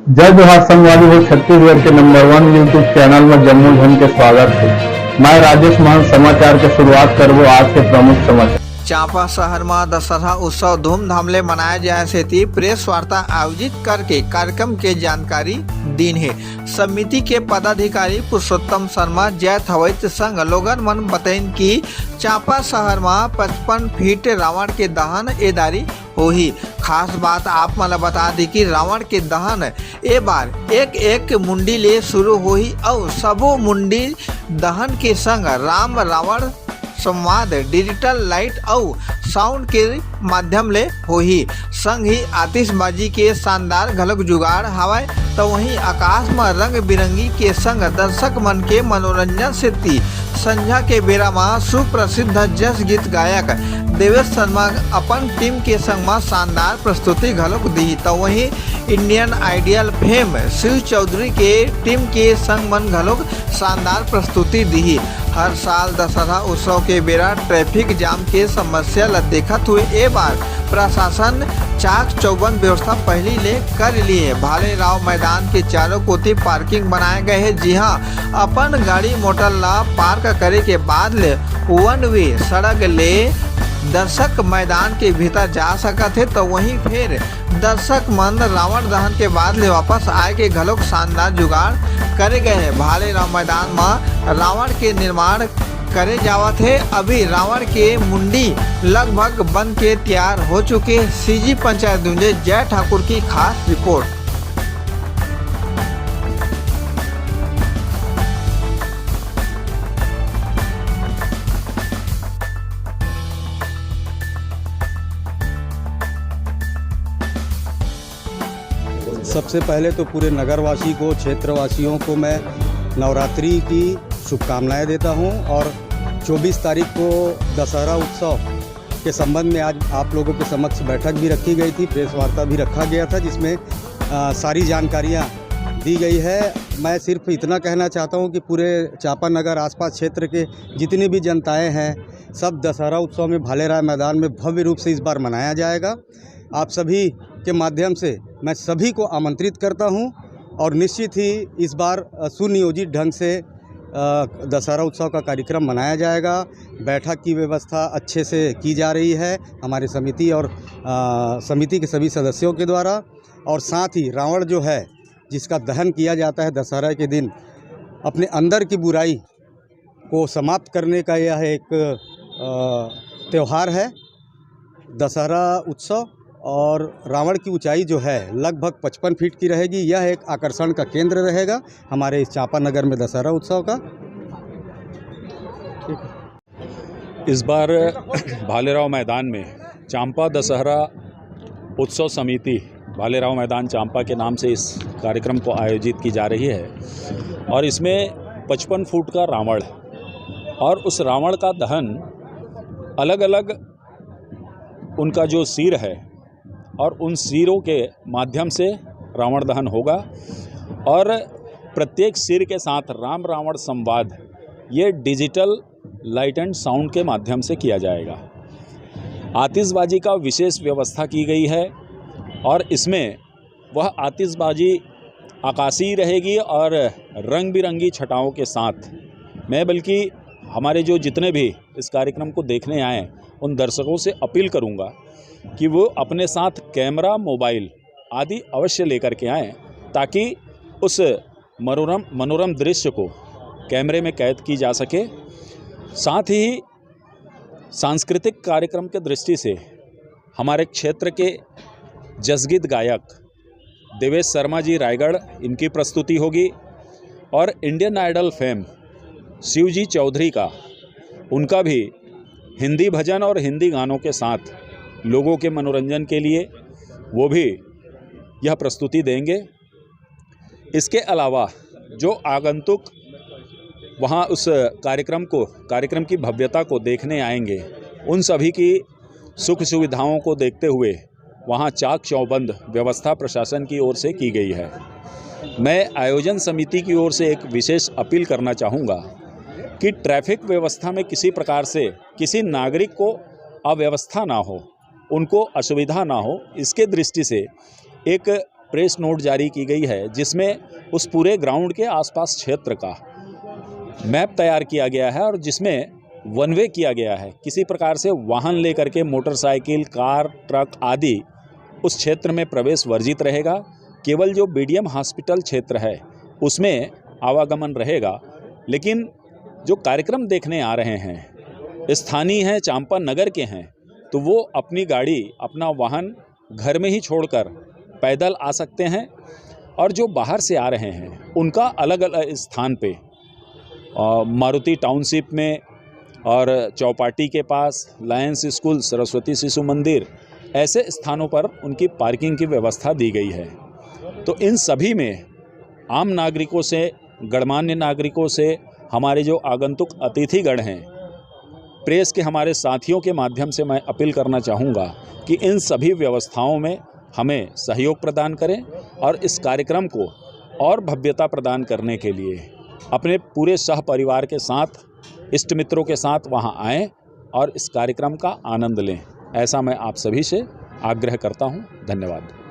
जय जोहार संगवारी हो। छत्तीसगढ़ के नंबर 1 यूट्यूब चैनल में जम्मू झन के स्वागत है। मैं राजेश महंत समाचार के शुरुआत करबो आज के प्रमुख समाचार। चांपा शहर में दशहरा उत्सव धूमधाम ले मनाया जाए से प्रेस वार्ता आयोजित करके कार्यक्रम के जानकारी दीन है। समिति के पदाधिकारी पुरुषोत्तम शर्मा जैत हवैत संग लोगन मन बतैन कि चांपा शहर में 55 फीट रावण के दहन एदारी होही। खास बात आप मला बता दी कि रावण के दहन ए बार एक मुंडी ले शुरू होही और सबो मुंडी दहन के संग राम रावण संवाद डिजिटल लाइट और साउंड के माध्यम ले होही। संग ही आतिशबाजी के शानदार घलक जुगाड़ हवाए तो वहीं आकाश में रंग बिरंगी के संग दर्शक मन के मनोरंजन से संध्या के बेरा में सुप्रसिद्ध जस गीत गायक देवेश शर्मा अपन टीम के संग में शानदार प्रस्तुति घलक दी तो वहीं Indian Idol fame Shiv Chaudhary के टीम के संग मन घलक शानदार प्रस्तुति दी। हर साल दशहरा उत्सव के बेरा ट्रैफिक जाम के समस्या ल देखत हुए ए बार प्रशासन चाक चौबंद व्यवस्था पहली ले कर लिए। भाले राव मैदान के चारों कोती पार्किंग बनाए गए हैं। जी हाँ, अपन गाड़ी मोटर ला पार्क करे के बाद ले वन वे सड़क ले दर्शक मैदान के भीतर जा सकत है तो वहीं फिर दर्शक मन रावण दहन के बाद ले वापस आए के घलोक शानदार जुगाड़ करे गए हैं। भाले राव मैदान में रावण के निर्माण करे जावत है। अभी रावण के मुंडी लगभग बन के तैयार हो चुके। सीजी पंचायत दूंजे जय ठाकुर की खास रिपोर्ट। सबसे पहले तो पूरे नगरवासी को, क्षेत्रवासियों को मैं नवरात्रि की शुभकामनाएं देता हूं और 24 तारीख को दशहरा उत्सव के संबंध में आज आप लोगों के समक्ष बैठक भी रखी गई थी, प्रेस वार्ता भी रखा गया था जिसमें सारी जानकारियां दी गई है। मैं सिर्फ इतना कहना चाहता हूं कि पूरे चांपा नगर आसपास क्षेत्र के जितनी भी जनताएं हैं सब दशहरा उत्सव में भाले राव मैदान में भव्य रूप से इस बार मनाया जाएगा। आप सभी के माध्यम से मैं सभी को आमंत्रित करता हूं और निश्चित ही इस बार सुनियोजित ढंग से दशहरा उत्सव का कार्यक्रम मनाया जाएगा। बैठक की व्यवस्था अच्छे से की जा रही है हमारे समिति और समिति के सभी सदस्यों के द्वारा। और साथ ही रावण जो है जिसका दहन किया जाता है दशहरा के दिन, अपने अंदर की बुराई को समाप्त करने का यह एक त्यौहार है दशहरा उत्सव। और रावण की ऊंचाई जो है लगभग 55 फीट की रहेगी। यह एक आकर्षण का केंद्र रहेगा हमारे इस चांपा नगर में दशहरा उत्सव का। इस बार भालेराव मैदान में चांपा दशहरा उत्सव समिति भालेराव मैदान चांपा के नाम से इस कार्यक्रम को आयोजित की जा रही है और इसमें 55 फुट का रावण और उस रावण का दहन अलग अलग उनका जो सिर है और उन सिरों के माध्यम से रावण दहन होगा और प्रत्येक सिर के साथ राम रावण संवाद ये डिजिटल लाइट एंड साउंड के माध्यम से किया जाएगा। आतिशबाजी का विशेष व्यवस्था की गई है और इसमें वह आतिशबाजी आकाशीय रहेगी और रंग बिरंगी छटाओं के साथ। मैं बल्कि हमारे जो जितने भी इस कार्यक्रम को देखने आए उन दर्शकों से अपील करूंगा कि वो अपने साथ कैमरा, मोबाइल आदि अवश्य लेकर के आएँ ताकि उस मनोरम दृश्य को कैमरे में कैद की जा सके। साथ ही सांस्कृतिक कार्यक्रम के दृष्टि से हमारे क्षेत्र के जसगीत गायक देवेश शर्मा जी रायगढ़, इनकी प्रस्तुति होगी और इंडियन आइडल फेम शिव जी चौधरी का उनका भी हिंदी भजन और हिंदी गानों के साथ लोगों के मनोरंजन के लिए वो भी यह प्रस्तुति देंगे। इसके अलावा जो आगंतुक वहाँ उस कार्यक्रम की भव्यता को देखने आएंगे उन सभी की सुख सुविधाओं को देखते हुए वहाँ चाक चौबंद व्यवस्था प्रशासन की ओर से की गई है। मैं आयोजन समिति की ओर से एक विशेष अपील करना चाहूँगा कि ट्रैफिक व्यवस्था में किसी प्रकार से किसी नागरिक को अव्यवस्था ना हो, उनको असुविधा ना हो, इसके दृष्टि से एक प्रेस नोट जारी की गई है जिसमें उस पूरे ग्राउंड के आसपास क्षेत्र का मैप तैयार किया गया है और जिसमें वन वे किया गया है। किसी प्रकार से वाहन लेकर के मोटरसाइकिल, कार, ट्रक आदि उस क्षेत्र में प्रवेश वर्जित रहेगा। केवल जो बीडीएम हॉस्पिटल क्षेत्र है उसमें आवागमन रहेगा। लेकिन जो कार्यक्रम देखने आ रहे हैं स्थानीय हैं, चांपा नगर के हैं, तो वो अपनी गाड़ी, अपना वाहन घर में ही छोड़कर पैदल आ सकते हैं। और जो बाहर से आ रहे हैं उनका अलग अलग स्थान पे मारुति टाउनशिप में और चौपाटी के पास, लायंस स्कूल, सरस्वती शिशु मंदिर, ऐसे स्थानों पर उनकी पार्किंग की व्यवस्था दी गई है। तो इन सभी में आम नागरिकों से, गणमान्य नागरिकों से, हमारे जो आगंतुक अतिथिगण हैं, प्रेस के हमारे साथियों के माध्यम से मैं अपील करना चाहूँगा कि इन सभी व्यवस्थाओं में हमें सहयोग प्रदान करें और इस कार्यक्रम को और भव्यता प्रदान करने के लिए अपने पूरे सह परिवार के साथ, इष्ट मित्रों के साथ वहां आएं और इस कार्यक्रम का आनंद लें। ऐसा मैं आप सभी से आग्रह करता हूं। धन्यवाद।